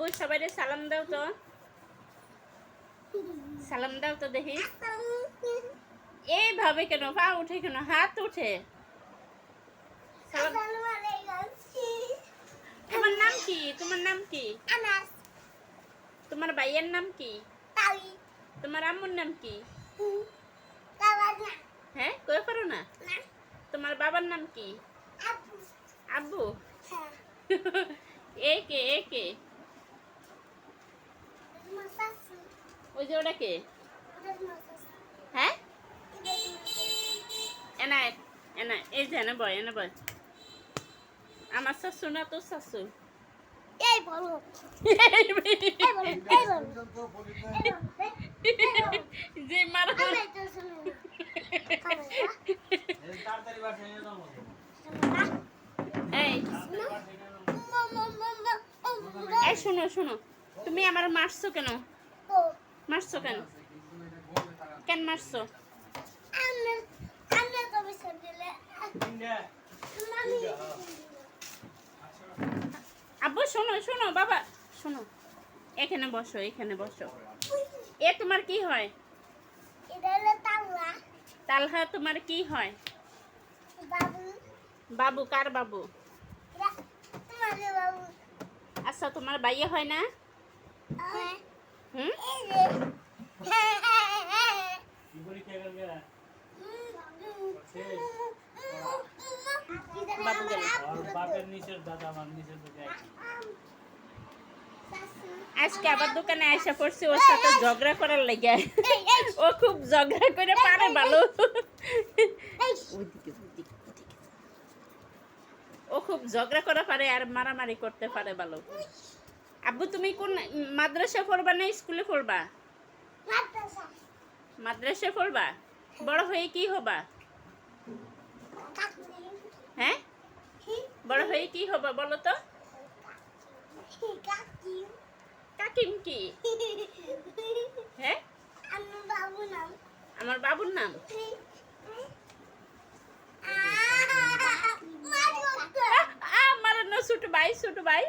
আব্বু সবাইরে সালাম দাও তো, সালাম দাও তো দেখি। এইভাবে কেন পা উঠে, কেন হাত উঠে? তোমার নাম কি? তোমার নাম কি? তোমার ভাইয়ের নাম কি? তোমার আম্মুর নাম কি? হ্যাঁ, কই পারো না? তোমার বাবার নাম কি? আব্বু। এ কে? এ কে? ওই যে ওটা কে? হ্যাঁ, এনা এনা এই যে এনে বয়, এনে বয়। আমার শাশু না তোর শাশু? এই বলো, এই বলো, এই বলো, যে মারো এই এই শোনো শোনো, তুমি আমার মারছো কেন? মারছো কেন? কেন মারছো? আব্বু শোনো শোনো, বাবা শোনো, এখানে বসো, এখানে বসো। এ তোমার কি হয়? তালহা তোমার কি হয়? বাবু। কার বাবু? আচ্ছা, তোমার বাইয়ে হয় না? হুম, বাবু গেল। আজকে আবার দোকানে আইসা পড়ছে ওর সাথে ঝগড়া করার লেগে। ও খুব ঝগড়া করে পারে ভালো। ও খুব ঝগড়া করা পারে আর মারামারি করতে পারে ভালো। আব্বু তুমি কোন মাদ্রাসা পড়বা না স্কুলে পড়বা? মাদ্রাসা পড়বা। বড় হয়ে কি হবা? হ্যাঁ, বড় হয়ে কি হবা বলো তো? কাকিম কি? হ্যাঁ, আমার বাবুর নাম আমার না ছোট ভাই, ছোট ভাই।